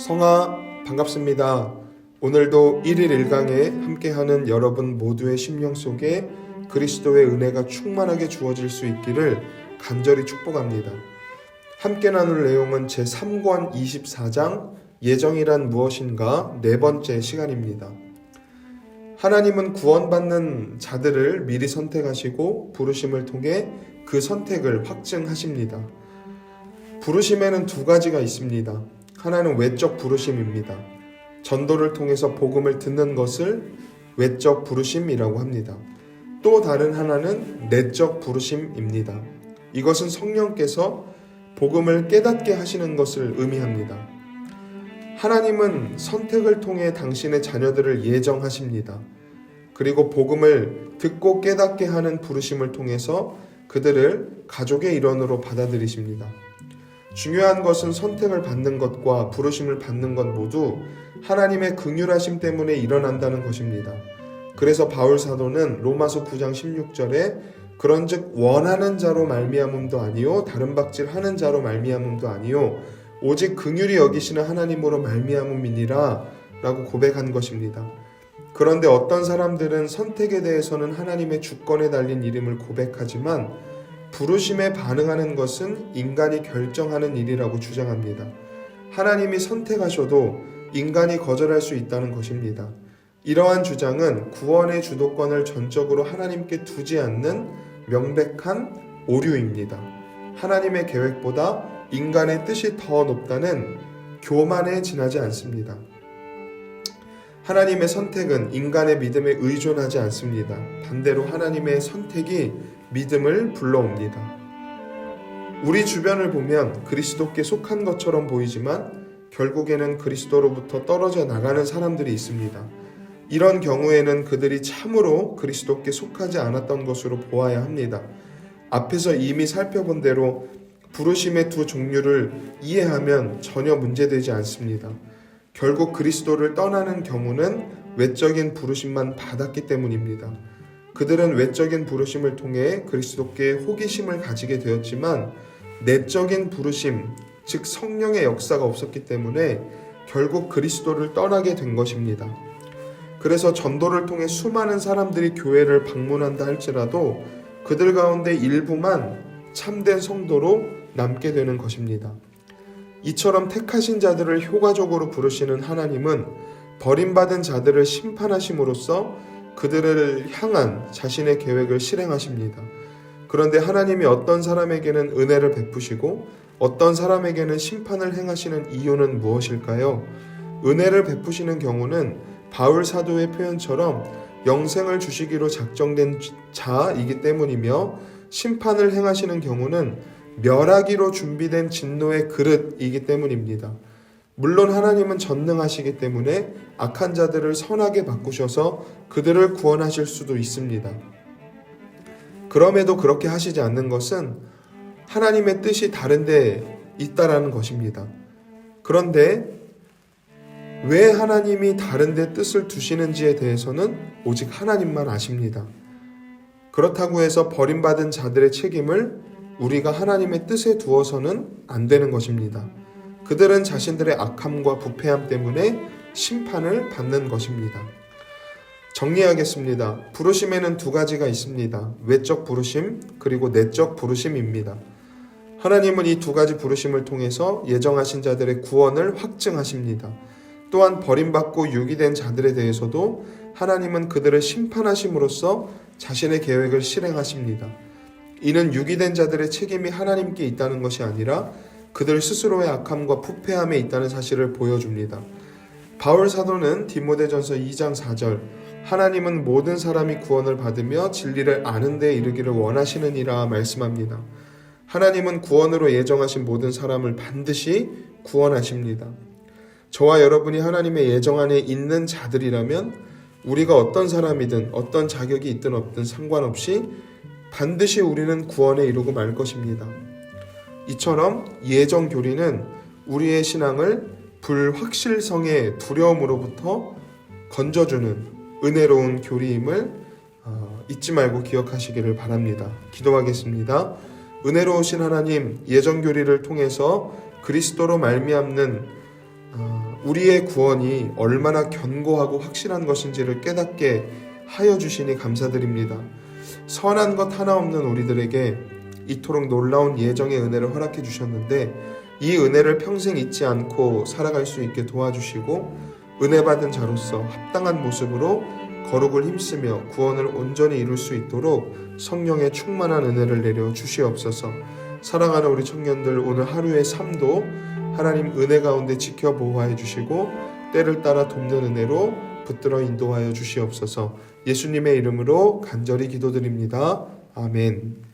성아 반갑습니다. 오늘도 1일 1강에 함께하는 여러분 모두의 심령 속에 그리스도의 은혜가 충만하게 주어질 수 있기를 간절히 축복합니다. 함께 나눌 내용은 제3권 24장 예정이란 무엇인가 네 번째 시간입니다. 하나님은 구원받는 자들을 미리 선택하시고 부르심을 통해 그 선택을 확증하십니다. 부르심에는 두 가지가 있습니다. 하나는 외적 부르심입니다. 전도를 통해서 복음을 듣는 것을 외적 부르심이라고 합니다. 또 다른 하나는 내적 부르심입니다. 이것은 성령께서 복음을 깨닫게 하시는 것을 의미합니다. 하나님은 선택을 통해 당신의 자녀들을 예정하십니다. 그리고 복음을 듣고 깨닫게 하는 부르심을 통해서 그들을 가족의 일원으로 받아들이십니다. 중요한 것은 선택을 받는 것과 부르심을 받는 것 모두 하나님의 긍휼하심 때문에 일어난다는 것입니다. 그래서 바울 사도는 로마서 9장 16절에 그런즉 원하는 자로 말미암음도 아니요 다른 박질하는 자로 말미암음도 아니요 오직 긍휼히 여기시는 하나님으로 말미암음이니라 라고 고백한 것입니다. 그런데 어떤 사람들은 선택에 대해서는 하나님의 주권에 달린 이름을 고백하지만 부르심에 반응하는 것은 인간이 결정하는 일이라고 주장합니다. 하나님이 선택하셔도 인간이 거절할 수 있다는 것입니다. 이러한 주장은 구원의 주도권을 전적으로 하나님께 두지 않는 명백한 오류입니다. 하나님의 계획보다 인간의 뜻이 더 높다는 교만에 지나지 않습니다. 하나님의 선택은 인간의 믿음에 의존하지 않습니다. 반대로 하나님의 선택이 믿음을 불러옵니다. 우리 주변을 보면 그리스도께 속한 것처럼 보이지만 결국에는 그리스도로부터 떨어져 나가는 사람들이 있습니다. 이런 경우에는 그들이 참으로 그리스도께 속하지 않았던 것으로 보아야 합니다. 앞에서 이미 살펴본 대로 부르심의 두 종류를 이해하면 전혀 문제되지 않습니다. 결국 그리스도를 떠나는 경우는 외적인 부르심만 받았기 때문입니다. 그들은 외적인 부르심을 통해 그리스도께 호기심을 가지게 되었지만 내적인 부르심, 즉 성령의 역사가 없었기 때문에 결국 그리스도를 떠나게 된 것입니다. 그래서 전도를 통해 수많은 사람들이 교회를 방문한다 할지라도 그들 가운데 일부만 참된 성도로 남게 되는 것입니다. 이처럼 택하신 자들을 효과적으로 부르시는 하나님은 버림받은 자들을 심판하심으로써 그들을 향한 자신의 계획을 실행하십니다. 그런데 하나님이 어떤 사람에게는 은혜를 베푸시고 어떤 사람에게는 심판을 행하시는 이유는 무엇일까요? 은혜를 베푸시는 경우는 바울 사도의 표현처럼 영생을 주시기로 작정된 자이기 때문이며 심판을 행하시는 경우는 멸하기로 준비된 진노의 그릇이기 때문입니다. 물론 하나님은 전능하시기 때문에 악한 자들을 선하게 바꾸셔서 그들을 구원하실 수도 있습니다. 그럼에도 그렇게 하시지 않는 것은 하나님의 뜻이 다른 데 있다라는 것입니다. 그런데 왜 하나님이 다른 데 뜻을 두시는지에 대해서는 오직 하나님만 아십니다. 그렇다고 해서 버림받은 자들의 책임을 우리가 하나님의 뜻에 두어서는 안 되는 것입니다. 그들은 자신들의 악함과 부패함 때문에 심판을 받는 것입니다. 정리하겠습니다. 부르심에는 두 가지가 있습니다. 외적 부르심 그리고 내적 부르심입니다. 하나님은 이 두 가지 부르심을 통해서 예정하신 자들의 구원을 확증하십니다. 또한 버림받고 유기된 자들에 대해서도 하나님은 그들을 심판하심으로써 자신의 계획을 실행하십니다. 이는 유기된 자들의 책임이 하나님께 있다는 것이 아니라 그들 스스로의 악함과 부패함에 있다는 사실을 보여줍니다. 바울 사도는 디모데전서 2장 4절 하나님은 모든 사람이 구원을 받으며 진리를 아는 데 이르기를 원하시느니라 말씀합니다. 하나님은 구원으로 예정하신 모든 사람을 반드시 구원하십니다. 저와 여러분이 하나님의 예정 안에 있는 자들이라면 우리가 어떤 사람이든 어떤 자격이 있든 없든 상관없이 반드시 우리는 구원에 이르고 말 것입니다. 이처럼 예정 교리는 우리의 신앙을 불확실성의 두려움으로부터 건져주는 은혜로운 교리임을 잊지 말고 기억하시기를 바랍니다. 기도하겠습니다. 은혜로우신 하나님, 예정 교리를 통해서 그리스도로 말미암는 우리의 구원이 얼마나 견고하고 확실한 것인지를 깨닫게 하여 주시니 감사드립니다. 선한 것 하나 없는 우리들에게 이토록 놀라운 예정의 은혜를 허락해 주셨는데 이 은혜를 평생 잊지 않고 살아갈 수 있게 도와주시고 은혜 받은 자로서 합당한 모습으로 거룩을 힘쓰며 구원을 온전히 이룰 수 있도록 성령의 충만한 은혜를 내려 주시옵소서. 사랑하는 우리 청년들 오늘 하루의 삶도 하나님 은혜 가운데 지켜 보호하여 주시고 때를 따라 돕는 은혜로 붙들어 인도하여 주시옵소서. 예수님의 이름으로 간절히 기도드립니다. 아멘.